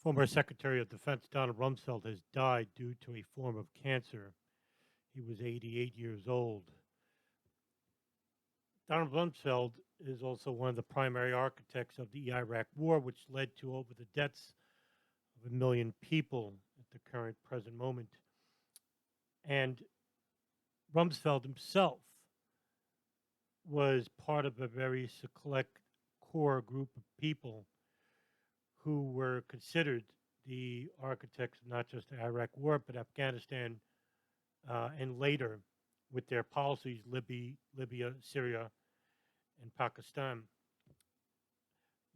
Former Secretary of Defense Donald Rumsfeld has died due to a form of cancer. He was 88 years old. Donald Rumsfeld is also one of the primary architects of the Iraq War, which led to over the deaths of 1 million people at the current present moment. And Rumsfeld himself was part of a very select core group of people who were considered the architects of not just the Iraq War, but Afghanistan, and later with their policies, Libya, Syria, and Pakistan.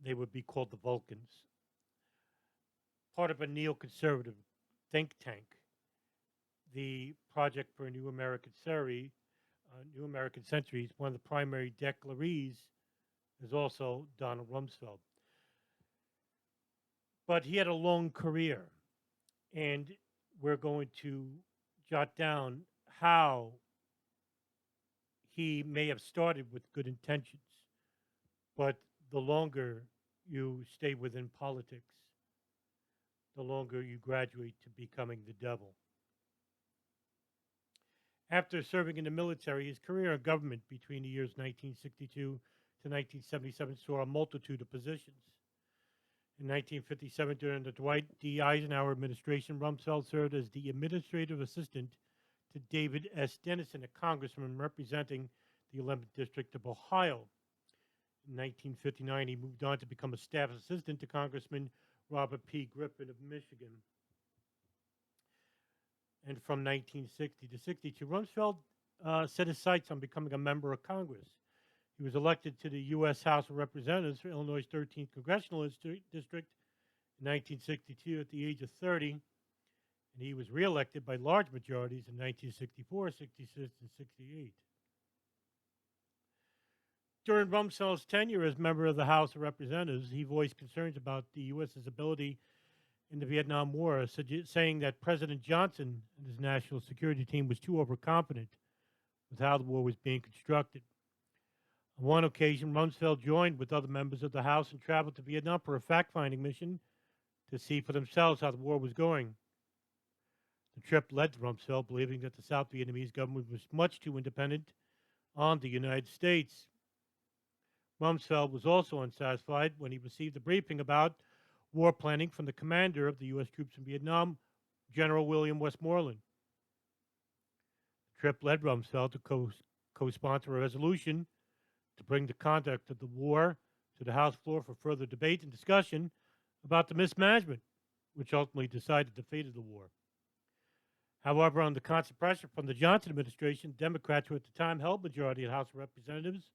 They would be called the Vulcans. Part of a neoconservative think tank, the Project for a New American Century, one of the primary declarees is also Donald Rumsfeld. But he had a long career, and we're going to jot down how he may have started with good intentions, but the longer you stay within politics, the longer you graduate to becoming the devil. After serving in the military, his career in government between the years 1962 to 1977 saw a multitude of positions. In 1957, during the Dwight D. Eisenhower administration, Rumsfeld served as the administrative assistant to David S. Dennison, a congressman representing the 11th District of Ohio. In 1959, he moved on to become a staff assistant to Congressman Robert P. Griffin of Michigan. And from 1960 to 62, Rumsfeld set his sights on becoming a member of Congress. He was elected to the U.S. House of Representatives for Illinois' 13th Congressional District in 1962 at the age of 30, and he was reelected by large majorities in 1964, 66, and 68. During Rumsfeld's tenure as member of the House of Representatives, he voiced concerns about the U.S.'s ability in the Vietnam War, saying that President Johnson and his national security team was too overconfident with how the war was being constructed. On one occasion, Rumsfeld joined with other members of the House and traveled to Vietnam for a fact-finding mission to see for themselves how the war was going. The trip led to Rumsfeld believing that the South Vietnamese government was much too independent on the United States. Rumsfeld was also unsatisfied when he received a briefing about war planning from the commander of the U.S. troops in Vietnam, General William Westmoreland. The trip led Rumsfeld to co-sponsor a resolution to bring the conduct of the war to the House floor for further debate and discussion about the mismanagement, which ultimately decided the fate of the war. However, under constant pressure from the Johnson administration, Democrats who at the time held majority in the House of Representatives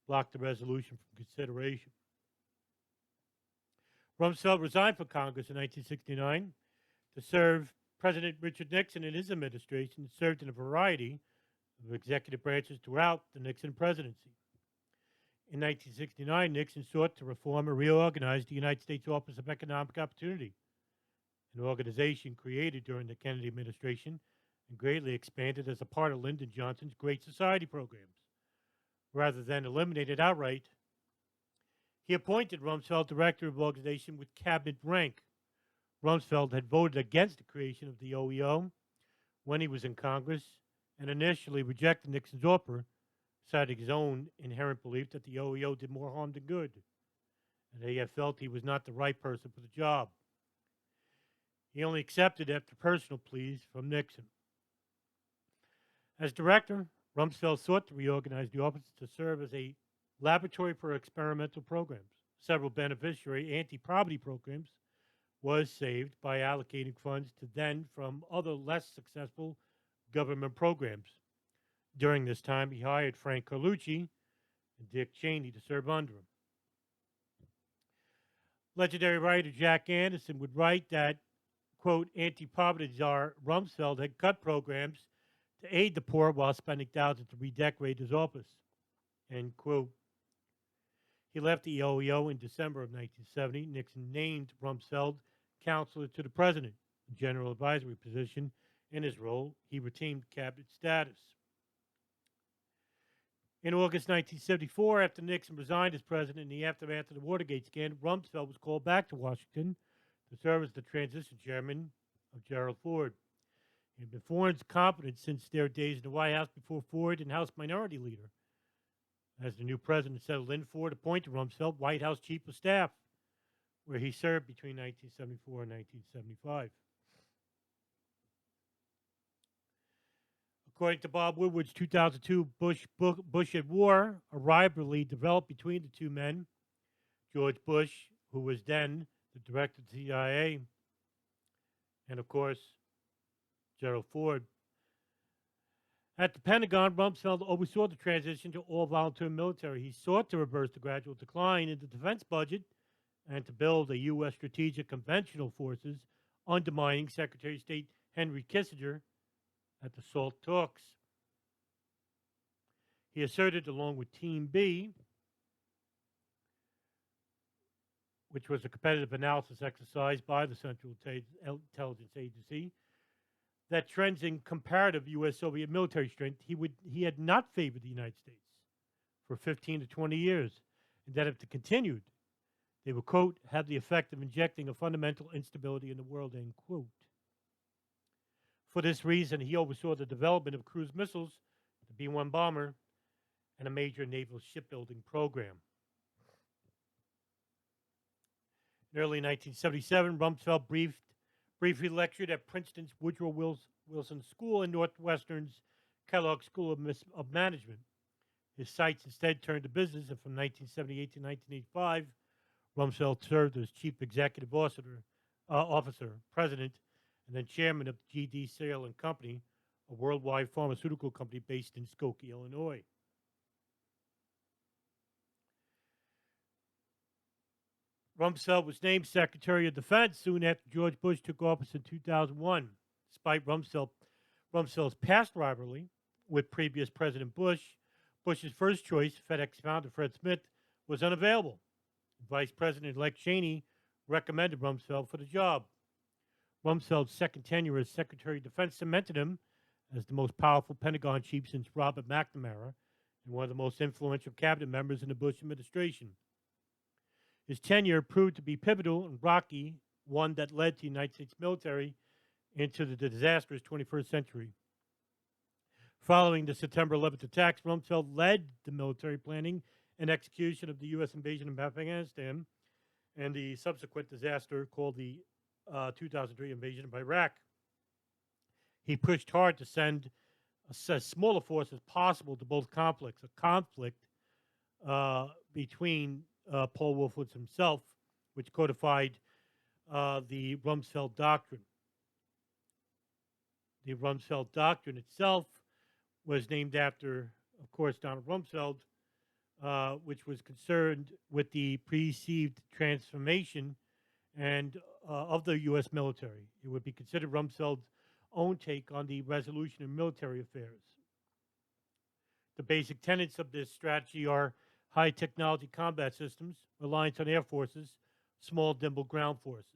blocked the resolution from consideration. Rumsfeld resigned from Congress in 1969 to serve President Richard Nixon in his administration and served in a variety of executive branches throughout the Nixon presidency. In 1969, Nixon sought to reform and reorganize the United States Office of Economic Opportunity, an organization created during the Kennedy administration and greatly expanded as a part of Lyndon Johnson's Great Society programs. Rather than eliminate it outright, he appointed Rumsfeld director of the organization with cabinet rank. Rumsfeld had voted against the creation of the OEO when he was in Congress and initially rejected Nixon's offer, citing his own inherent belief that the OEO did more harm than good, and he had felt he was not the right person for the job. He only accepted after personal pleas from Nixon. As director, Rumsfeld sought to reorganize the office to serve as a laboratory for experimental programs. Several beneficiary anti-poverty programs was saved by allocating funds to then from other less successful government programs. During this time, he hired Frank Carlucci and Dick Cheney to serve under him. Legendary writer Jack Anderson would write that, quote, anti-poverty czar Rumsfeld had cut programs to aid the poor while spending thousands to redecorate his office, end quote. He left the OEO in December of 1970. Nixon named Rumsfeld counselor to the president, a general advisory position. In his role, he retained cabinet status. In August 1974, after Nixon resigned as president in the aftermath of the Watergate scandal, Rumsfeld was called back to Washington to serve as the transition chairman of Gerald Ford. He had been Ford's competent since their days in the White House before Ford and House Minority Leader. As the new president settled in, Ford appointed Rumsfeld White House Chief of Staff, where he served between 1974 and 1975. According to Bob Woodward's 2002 Bush at War, a rivalry developed between the two men. George Bush, who was then the director of the CIA, and of course, Gerald Ford. At the Pentagon, Rumsfeld oversaw the transition to all volunteer military. He sought to reverse the gradual decline in the defense budget and to build a U.S. strategic conventional forces, undermining Secretary of State Henry Kissinger at the SALT talks. He asserted, along with Team B, which was a competitive analysis exercise by the Central Intelligence Agency, that trends in comparative U.S.-Soviet military strength, he had not favored the United States for 15 to 20 years, and that if it continued, they would, quote, have the effect of injecting a fundamental instability in the world, end quote. For this reason, he oversaw the development of cruise missiles, the B-1 bomber, and a major naval shipbuilding program. In early 1977, Rumsfeld briefly lectured at Princeton's Woodrow Wilson School and Northwestern's Kellogg School of Management. His sights instead turned to business, and from 1978 to 1985, Rumsfeld served as chief executive officer, president, and then chairman of G.D. Sale and Company, a worldwide pharmaceutical company based in Skokie, Illinois. Rumsfeld was named Secretary of Defense soon after George Bush took office in 2001. Despite Rumsfeld's past rivalry with previous President Bush, Bush's first choice, FedEx founder Fred Smith, was unavailable. Vice President-elect Cheney recommended Rumsfeld for the job. Rumsfeld's second tenure as Secretary of Defense cemented him as the most powerful Pentagon chief since Robert McNamara and one of the most influential cabinet members in the Bush administration. His tenure proved to be pivotal and rocky, one that led the United States military into the disastrous 21st century. Following the September 11th attacks, Rumsfeld led the military planning and execution of the U.S. invasion of Afghanistan and the subsequent disaster called the 2003 invasion of Iraq. He pushed hard to send as small a force as possible to both conflicts, a conflict between Paul Wolfowitz himself, which codified the Rumsfeld Doctrine. The Rumsfeld Doctrine itself was named after, of course, Donald Rumsfeld, which was concerned with the perceived transformation and of the U.S. military. It would be considered Rumsfeld's own take on the resolution of military affairs. The basic tenets of this strategy are high technology combat systems, reliance on air forces, small, nimble ground forces.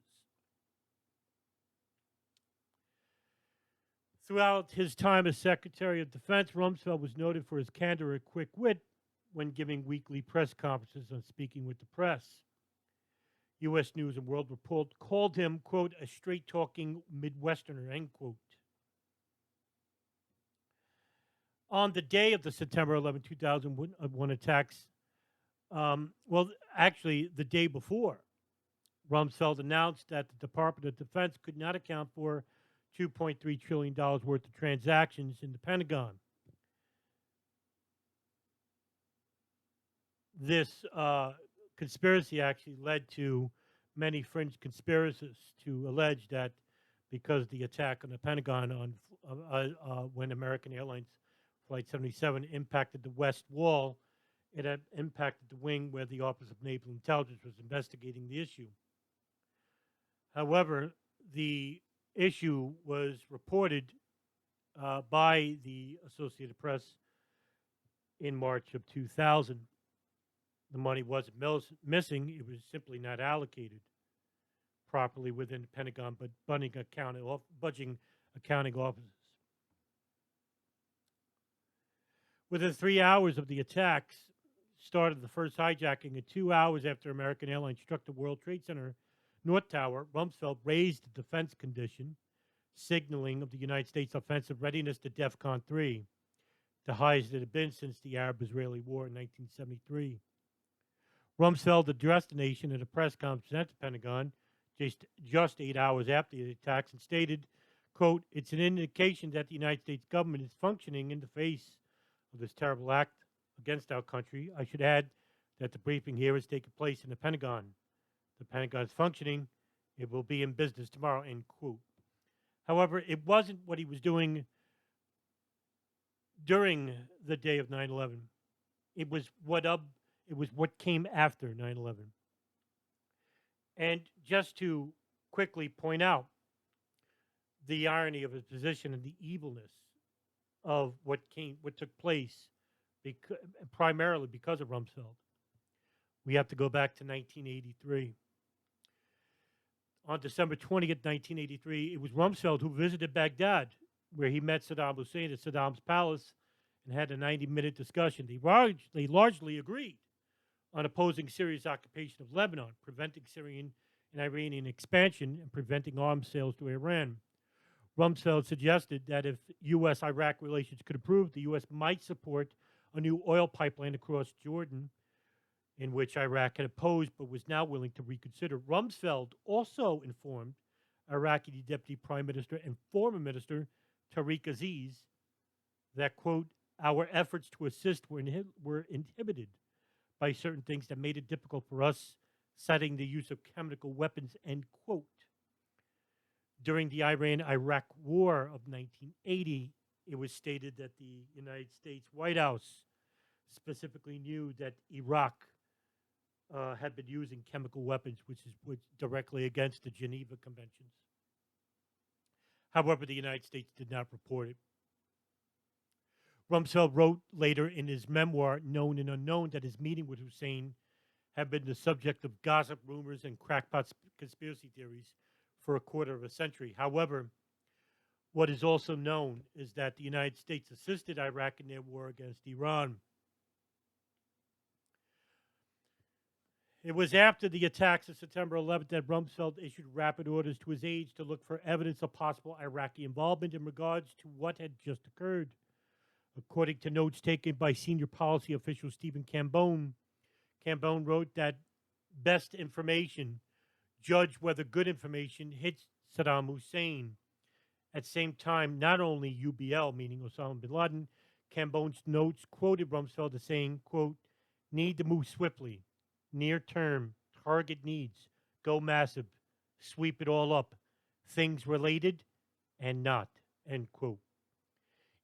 Throughout his time as Secretary of Defense, Rumsfeld was noted for his candor and quick wit when giving weekly press conferences and speaking with the press. U.S. News and World Report called him, quote, a straight-talking Midwesterner, end quote. On the day of the September 11, 2001 attacks, actually the day before, Rumsfeld announced that the Department of Defense could not account for $2.3 trillion worth of transactions in the Pentagon. This conspiracy actually led to many fringe conspiracists to allege that because of the attack on the Pentagon on when American Airlines Flight 77 impacted the West Wall, it had impacted the wing where the Office of Naval Intelligence was investigating the issue. However, the issue was reported by the Associated Press in March of 2000. The money wasn't missing, it was simply not allocated properly within the Pentagon, but budgeting accounting offices. Within 3 hours of the attacks, started the first hijacking, and 2 hours after American Airlines struck the World Trade Center, North Tower, Rumsfeld raised the defense condition, signaling of the United States offensive readiness to DEFCON 3, the highest it had been since the Arab-Israeli War in 1973. Rumsfeld addressed the nation at a press conference at the Pentagon just 8 hours after the attacks and stated, quote, "It's an indication that the United States government is functioning in the face of this terrible act against our country. I should add that the briefing here is taking place in the Pentagon. The Pentagon is functioning. It will be in business tomorrow," end quote. However, it wasn't what he was doing during the day of 9/11. It was what came after 9/11. And just to quickly point out the irony of his position and the evilness of what took place, primarily because of Rumsfeld, we have to go back to 1983. On December 20th, 1983, it was Rumsfeld who visited Baghdad, where he met Saddam Hussein at Saddam's palace and had a 90-minute discussion. They largely agreed on opposing Syria's occupation of Lebanon, preventing Syrian and Iranian expansion, and preventing arms sales to Iran. Rumsfeld suggested that if U.S.-Iraq relations could improve, the U.S. might support a new oil pipeline across Jordan, in which Iraq had opposed but was now willing to reconsider. Rumsfeld also informed Iraqi Deputy Prime Minister and former Minister Tariq Aziz that, quote, "Our efforts to assist were inhibited by certain things that made it difficult for us, citing the use of chemical weapons," end quote. During the Iran-Iraq War of 1980, it was stated that the United States White House specifically knew that Iraq had been using chemical weapons, which directly against the Geneva Conventions. However, the United States did not report it. Rumsfeld wrote later in his memoir, Known and Unknown, that his meeting with Hussein had been the subject of gossip, rumors, and crackpot conspiracy theories for a quarter of a century. However, what is also known is that the United States assisted Iraq in their war against Iran. It was after the attacks of September 11th that Rumsfeld issued rapid orders to his aides to look for evidence of possible Iraqi involvement in regards to what had just occurred. According to notes taken by senior policy official Stephen Cambone, Cambone wrote that best information, judge whether good information hits Saddam Hussein. At the same time, not only UBL, meaning Osama bin Laden, Cambone's notes quoted Rumsfeld as saying, quote, "Need to move swiftly. Near term, target needs, go massive, sweep it all up, things related and not," end quote.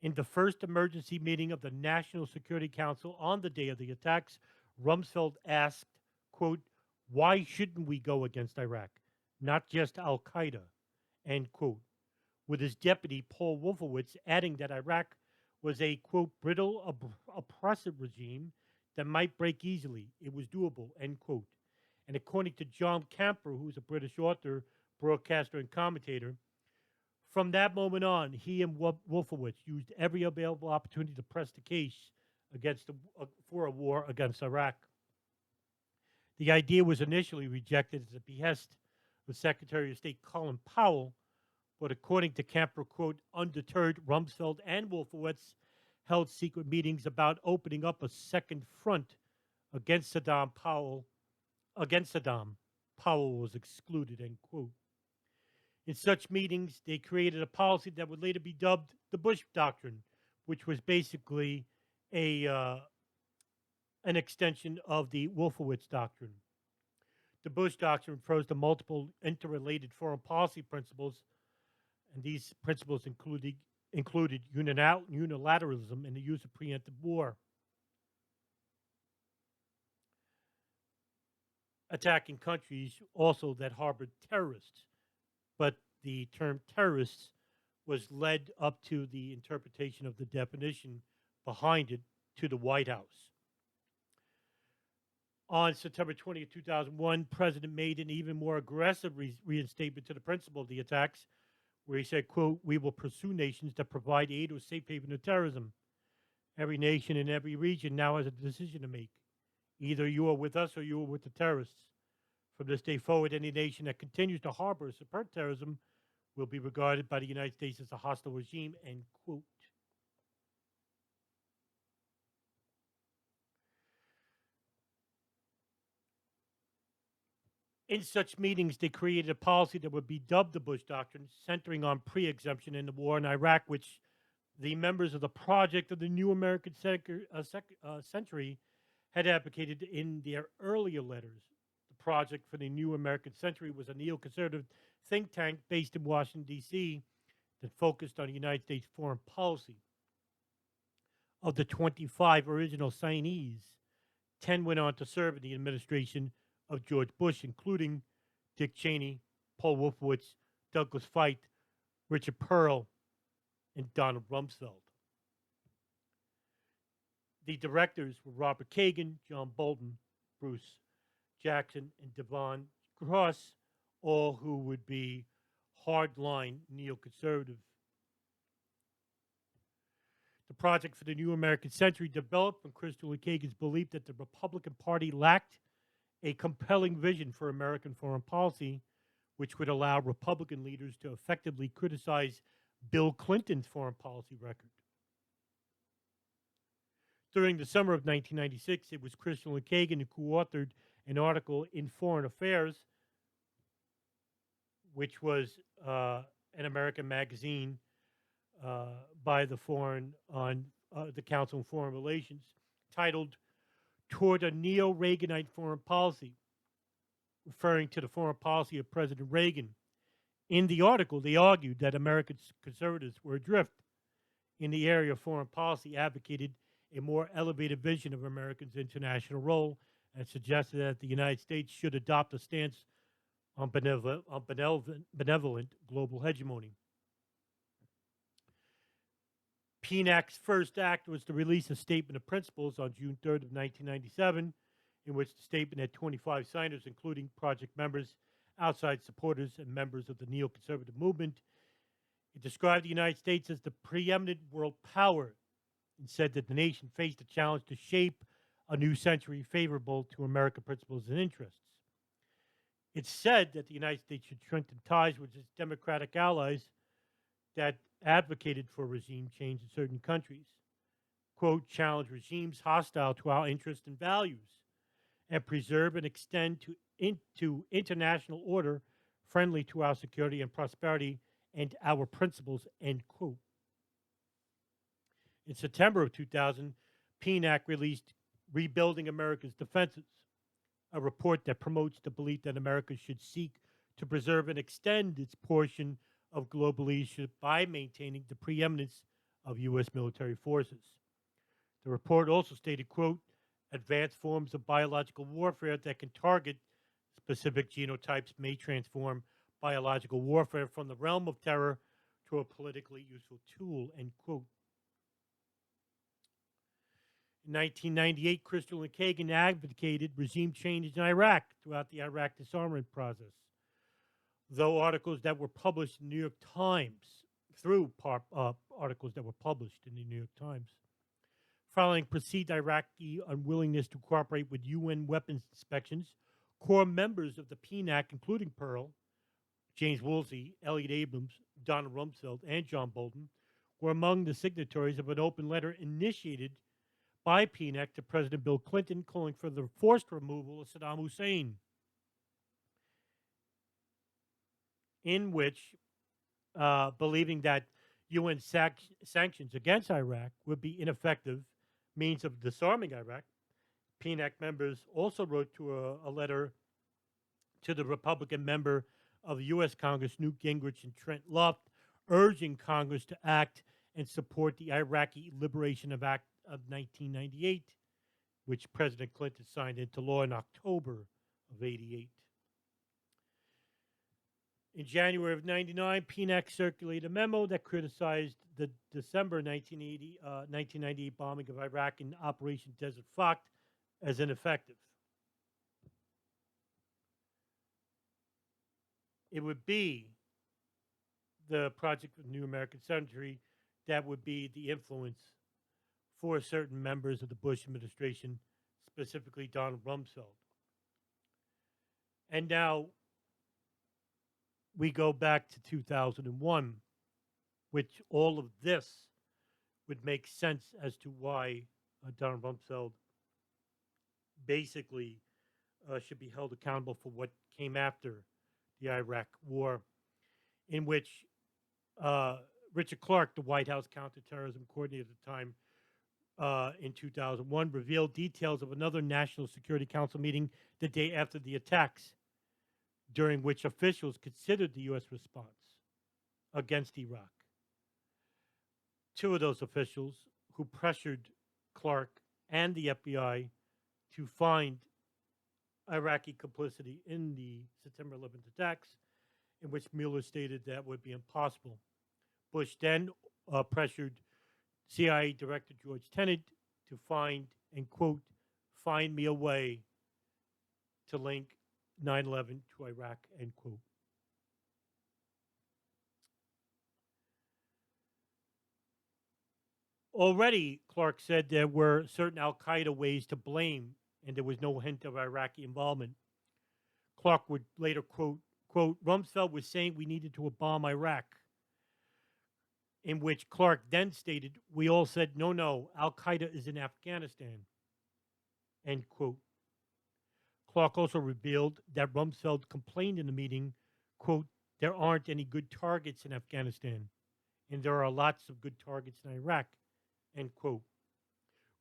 In the first emergency meeting of the National Security Council on the day of the attacks, Rumsfeld asked, quote, "Why shouldn't we go against Iraq? Not just Al-Qaeda," end quote. With his deputy, Paul Wolfowitz, adding that Iraq was a, quote, "brittle, oppressive regime that might break easily. It was doable," end quote. And according to John Camper, who's a British author, broadcaster, and commentator, from that moment on, he and Wolfowitz used every available opportunity to press the case for a war against Iraq. The idea was initially rejected at the behest of Secretary of State Colin Powell, but according to Camper, quote, "Undeterred, Rumsfeld and Wolfowitz held secret meetings about opening up a second front against Saddam. Powell was excluded," end quote. In such meetings, they created a policy that would later be dubbed the Bush Doctrine, which was basically an extension of the Wolfowitz Doctrine. The Bush Doctrine refers to multiple interrelated foreign policy principles, and these principles included unilateralism and the use of preemptive war, attacking countries also that harbored terrorists. But the term terrorists was led up to the interpretation of the definition behind it to the White House. On September 20th, 2001, President made an even more aggressive reinstatement to the principle of the attacks, where he said, quote, "We will pursue nations that provide aid or safe haven to terrorism. Every nation in every region now has a decision to make. Either you are with us or you are with the terrorists. From this day forward, any nation that continues to harbor or support terrorism will be regarded by the United States as a hostile regime, end quote. In such meetings, they created a policy that would be dubbed the Bush Doctrine, centering on pre-exemption in the war in Iraq, which the members of the Project of the New American Century had advocated in their earlier letters. The Project for the New American Century was a neoconservative think tank based in Washington, D.C., that focused on the United States foreign policy. Of the 25 original signees, 10 went on to serve in the administration of George Bush, including Dick Cheney, Paul Wolfowitz, Douglas Feith, Richard Perle, and Donald Rumsfeld. The directors were Robert Kagan, John Bolton, Bruce Jackson, and Devon Cross, all who would be hardline neoconservative. The Project for the New American Century developed from Christopher Kagan's belief that the Republican Party lacked a compelling vision for American foreign policy, which would allow Republican leaders to effectively criticize Bill Clinton's foreign policy record. During the summer of 1996, it was Christopher Kagan who co-authored an article in Foreign Affairs, which was an American magazine by the Council on Foreign Relations, titled "Toward a Neo-Reaganite Foreign Policy," referring to the foreign policy of President Reagan. In the article, they argued that American conservatives were adrift in the area of foreign policy, advocated a more elevated vision of America's international role, and suggested that the United States should adopt a stance on benevolent global hegemony. PNAC's first act was to release a statement of principles on June 3rd of 1997, in which the statement had 25 signers, including project members, outside supporters, and members of the neoconservative movement. It described the United States as the preeminent world power and said that the nation faced a challenge to shape a new century favorable to American principles and interests. It said that the United States should strengthen ties with its democratic allies that advocated for regime change in certain countries, quote, challenge regimes hostile to our interests and values, and preserve and extend to international order friendly to our security and prosperity and our principles, end quote. In September of 2000, PNAC released Rebuilding America's Defenses, a report that promotes the belief that America should seek to preserve and extend its portion of global leadership by maintaining the preeminence of U.S. military forces. The report also stated, quote, advanced forms of biological warfare that can target specific genotypes may transform biological warfare from the realm of terror to a politically useful tool, end quote. In 1998, Christopher Kagan advocated regime change in Iraq throughout the Iraq disarmament process. Though articles that were published in the New York Times, articles that were published in the New York Times, following perceived Iraqi unwillingness to cooperate with UN weapons inspections, core members of the PNAC, including Perle, James Woolsey, Elliot Abrams, Donald Rumsfeld, and John Bolton, were among the signatories of an open letter initiated by PNAC to President Bill Clinton calling for the forced removal of Saddam Hussein, in which, believing that UN sanctions against Iraq would be ineffective means of disarming Iraq, PNAC members also wrote to a letter to the Republican member of the U.S. Congress, Newt Gingrich and Trent Luft, urging Congress to act and support the Iraqi Liberation Act of 1998, which President Clinton signed into law in October of '88. In January of '99, PNAC circulated a memo that criticized the December 1998 bombing of Iraq in Operation Desert Fox as ineffective. It would be the Project of the New American Century that would be the influence for certain members of the Bush administration, specifically Donald Rumsfeld. And now we go back to 2001, which all of this would make sense as to why Donald Rumsfeld basically should be held accountable for what came after the Iraq War, in which uh, Richard Clark, the White House counterterrorism coordinator at the time, in 2001, revealed details of another National Security Council meeting the day after the attacks, during which officials considered the U.S. response against Iraq. Two of those officials who pressured Clark and the FBI to find Iraqi complicity in the September 11th attacks, in which Mueller stated that would be impossible. Bush then pressured CIA Director George Tenet to find and, quote, find me a way to link 9/11 to Iraq, end quote. Already, Clark said there were certain Al Qaeda ways to blame, and there was no hint of Iraqi involvement. Clark would later quote, Rumsfeld was saying we needed to bomb Iraq, in which Clark then stated, we all said, no, Al Qaeda is in Afghanistan, end quote. Clark also revealed that Rumsfeld complained in the meeting, quote, there aren't any good targets in Afghanistan, and there are lots of good targets in Iraq, end quote.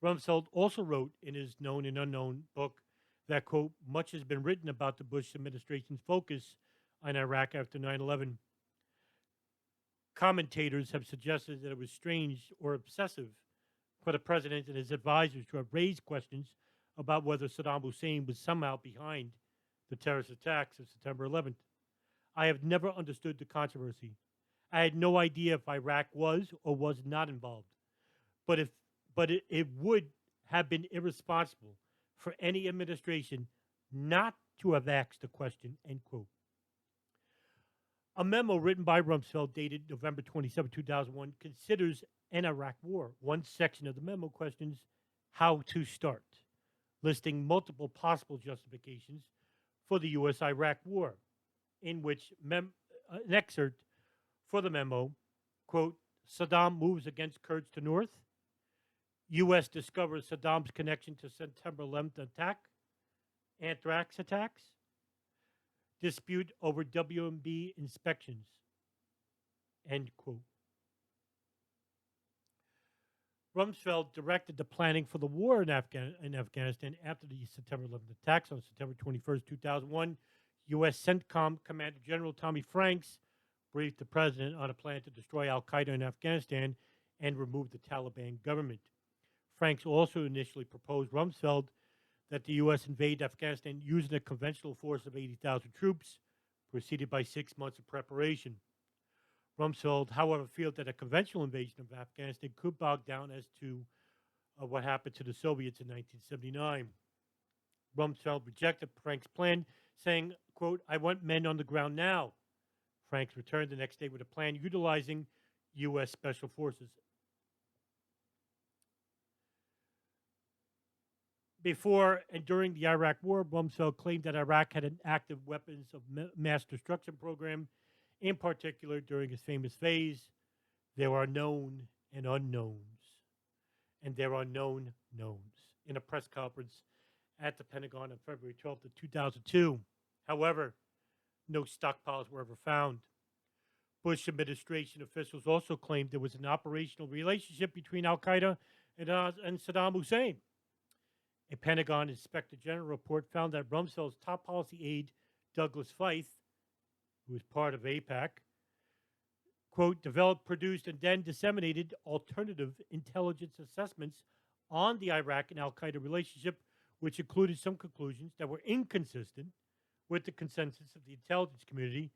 Rumsfeld also wrote in his Known and Unknown book that, quote, much has been written about the Bush administration's focus on Iraq after 9/11. Commentators have suggested that it was strange or obsessive for the president and his advisors to have raised questions about whether Saddam Hussein was somehow behind the terrorist attacks of September 11th. I have never understood the controversy. I had no idea if Iraq was or was not involved. But it would have been irresponsible for any administration not to have asked the question, end quote. A memo written by Rumsfeld dated November 27, 2001 considers an Iraq war. One section of the memo questions how to start, listing multiple possible justifications for the U.S.-Iraq war, in which an excerpt for the memo, quote, Saddam moves against Kurds to north, U.S. discovers Saddam's connection to September 11th attack, anthrax attacks, dispute over WMB inspections, end quote. Rumsfeld directed the planning for the war in Afghanistan after the September 11th attacks on September 21st, 2001. U.S. CENTCOM Commander General Tommy Franks briefed the president on a plan to destroy Al Qaeda in Afghanistan and remove the Taliban government. Franks also initially proposed Rumsfeld that the U.S. invade Afghanistan using a conventional force of 80,000 troops, preceded by 6 months of preparation. Rumsfeld, however, feared that a conventional invasion of Afghanistan could bog down as to what happened to the Soviets in 1979. Rumsfeld rejected Franks' plan, saying, quote, I want men on the ground now. Franks returned the next day with a plan utilizing U.S. Special Forces. Before and during the Iraq War, Rumsfeld claimed that Iraq had an active weapons of mass destruction program. In particular, during his famous phase, there are known and unknowns, and there are known knowns, in a press conference at the Pentagon on February 12th of 2002. However, no stockpiles were ever found. Bush administration officials also claimed there was an operational relationship between Al Qaeda and Saddam Hussein. A Pentagon Inspector General report found that Rumsfeld's top policy aide, Douglas Feith, who was part of AIPAC, quote, developed, produced, and then disseminated alternative intelligence assessments on the Iraq and Al Qaeda relationship, which included some conclusions that were inconsistent with the consensus of the intelligence community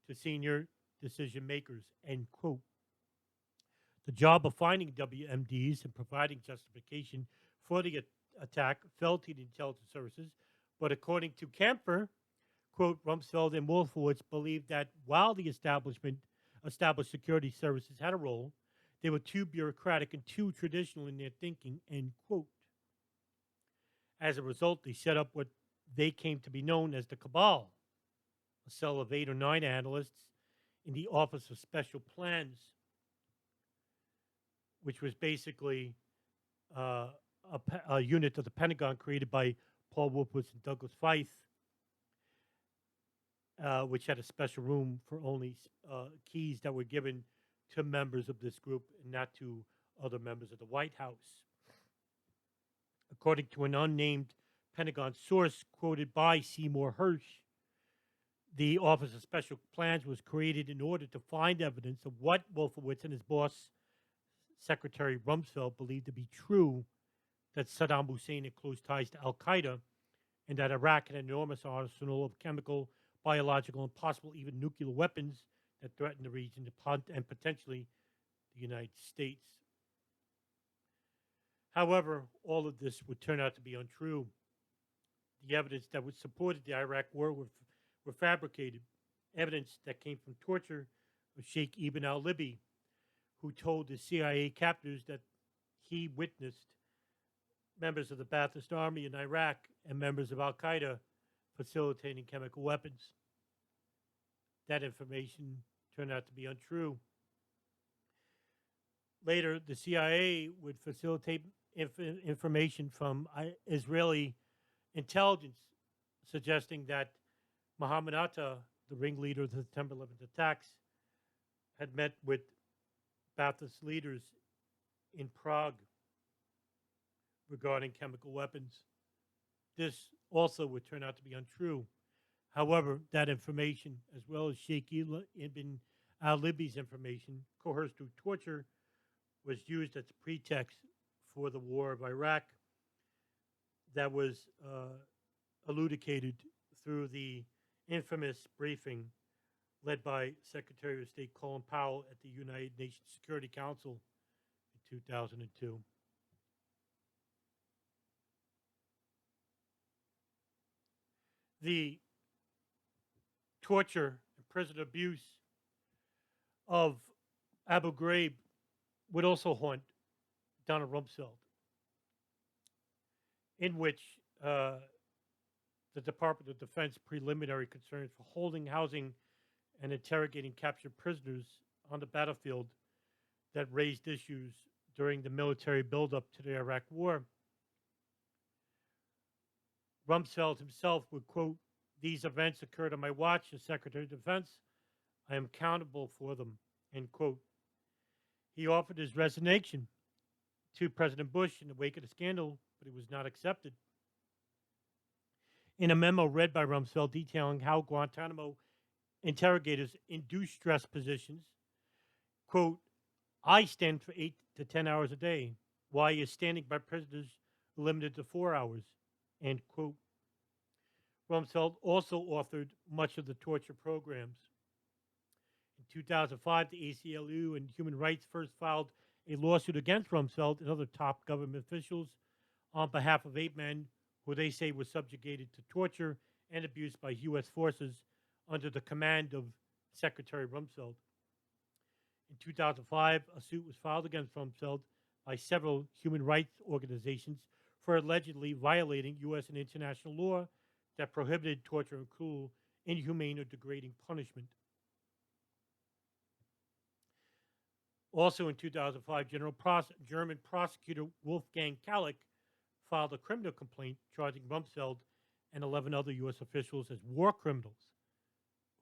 to senior decision makers, end quote. The job of finding WMDs and providing justification for the attack fell to the intelligence services, but according to Camphor, quote, Rumsfeld and Wolfowitz believed that while the established security services had a role, they were too bureaucratic and too traditional in their thinking, end quote. As a result, they set up what they came to be known as the cabal, a cell of 8 or 9 analysts in the Office of Special Plans, which was basically uh, a unit of the Pentagon created by Paul Wolfowitz and Douglas Feith, which had a special room for only keys that were given to members of this group and not to other members of the White House. According to an unnamed Pentagon source quoted by Seymour Hersh, the Office of Special Plans was created in order to find evidence of what Wolfowitz and his boss, Secretary Rumsfeld, believed to be true, that Saddam Hussein had close ties to Al Qaeda and that Iraq had an enormous arsenal of chemical, biological, and possible even nuclear weapons that threatened the region and potentially the United States. However, all of this would turn out to be untrue. The evidence that would supported the Iraq war were fabricated. Evidence that came from torture of Sheikh Ibn al-Libi, who told the CIA captors that he witnessed members of the Ba'athist Army in Iraq and members of al-Qaeda facilitating chemical weapons. That information turned out to be untrue. Later, the CIA would facilitate information from Israeli intelligence suggesting that Mohammed Atta, the ringleader of the September 11th attacks, had met with Ba'athist leaders in Prague regarding chemical weapons. This also would turn out to be untrue. However, that information, as well as Sheikh Ibn al-Libi's information, coerced through torture, was used as a pretext for the war of Iraq that was elucidated through the infamous briefing led by Secretary of State Colin Powell at the United Nations Security Council in 2002. The torture and prison abuse of Abu Ghraib would also haunt Donald Rumsfeld, in which the Department of Defense preliminary concerns for holding, housing, and interrogating captured prisoners on the battlefield that raised issues during the military buildup to the Iraq War. Rumsfeld himself would quote, "These events occurred on my watch as Secretary of Defense. I am accountable for them," end quote. He offered his resignation to President Bush in the wake of the scandal, but it was not accepted. In a memo read by Rumsfeld detailing how Guantanamo interrogators induce stress positions, quote, "I stand for 8 to 10 hours a day, while you're standing by prisoners limited to 4 hours," end quote. Rumsfeld also authored much of the torture programs. In 2005, the ACLU and Human Rights first filed a lawsuit against Rumsfeld and other top government officials on behalf of 8 men who they say were subjugated to torture and abuse by U.S. forces under the command of Secretary Rumsfeld. In 2005, a suit was filed against Rumsfeld by several human rights organizations for allegedly violating U.S. and international law that prohibited torture and cruel, inhumane, or degrading punishment. Also in 2005, German prosecutor Wolfgang Kalleck filed a criminal complaint charging Rumsfeld and 11 other U.S. officials as war criminals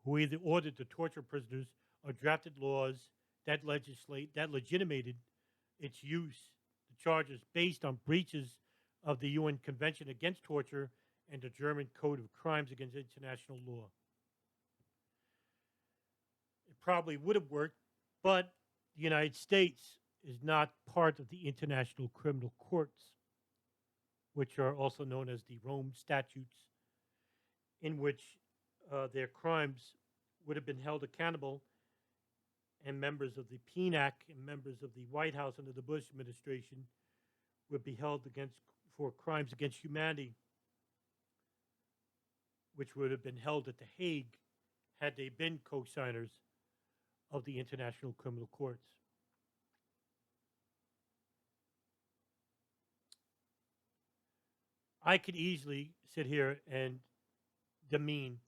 who either ordered to torture prisoners or drafted laws that legitimated its use. The charges based on breaches of the UN Convention Against Torture and the German Code of Crimes Against International Law. It probably would have worked, but the United States is not part of the International Criminal Courts, which are also known as the Rome Statutes, in which their crimes would have been held accountable, and members of the PNAC and members of the White House under the Bush administration would be held for crimes against humanity, which would have been held at The Hague had they been co-signers of the International Criminal Courts. I could easily sit here and demean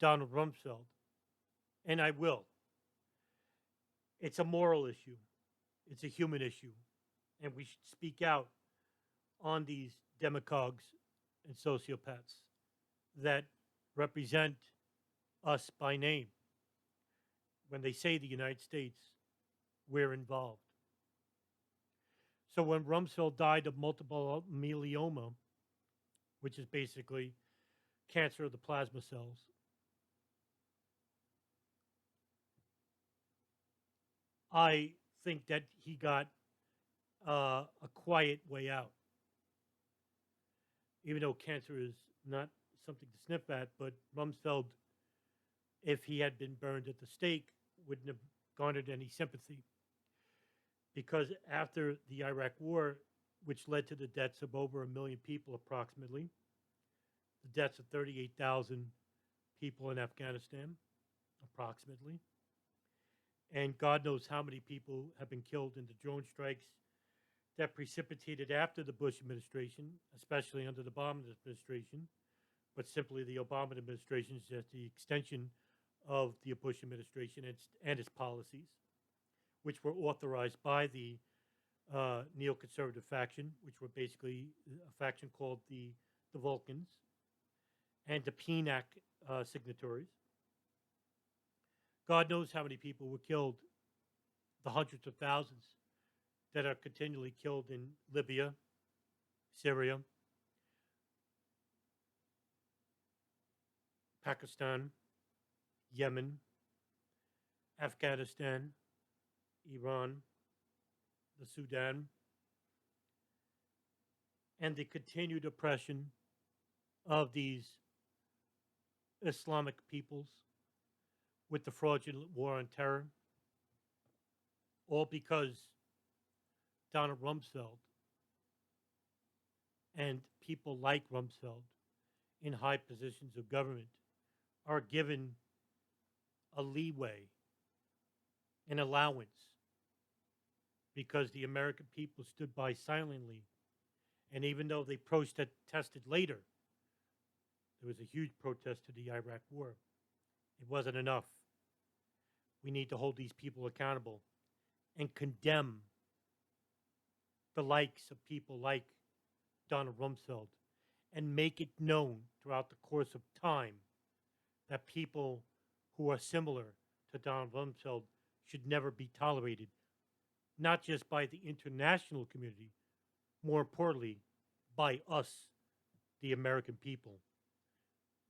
Donald Rumsfeld, and I will. It's a moral issue, it's a human issue, and we should speak out on these demagogues and sociopaths that represent us by name. When they say the United States, we're involved. So when Rumsfeld died of multiple myeloma, which is basically cancer of the plasma cells, I think that he got a quiet way out. Even though cancer is not something to sniff at, but Rumsfeld, if he had been burned at the stake, wouldn't have garnered any sympathy. Because after the Iraq War, which led to the deaths of over 1 million people approximately, the deaths of 38,000 people in Afghanistan, approximately, and God knows how many people have been killed in the drone strikes that precipitated after the Bush administration, especially under the Obama administration, but simply the Obama administration is just the extension of the Bush administration and its policies, which were authorized by the neoconservative faction, which were basically a faction called the Vulcans, and the PNAC signatories. God knows how many people were killed, the hundreds of thousands that are continually killed in Libya, Syria, Pakistan, Yemen, Afghanistan, Iran, the Sudan, and the continued oppression of these Islamic peoples with the fraudulent war on terror, all because Donald Rumsfeld and people like Rumsfeld in high positions of government are given a leeway, an allowance, because the American people stood by silently. And even though they protested later, there was a huge protest to the Iraq War. It wasn't enough. We need to hold these people accountable and condemn the likes of people like Donald Rumsfeld and make it known throughout the course of time that people who are similar to Donald Rumsfeld should never be tolerated, not just by the international community, more importantly, by us, the American people.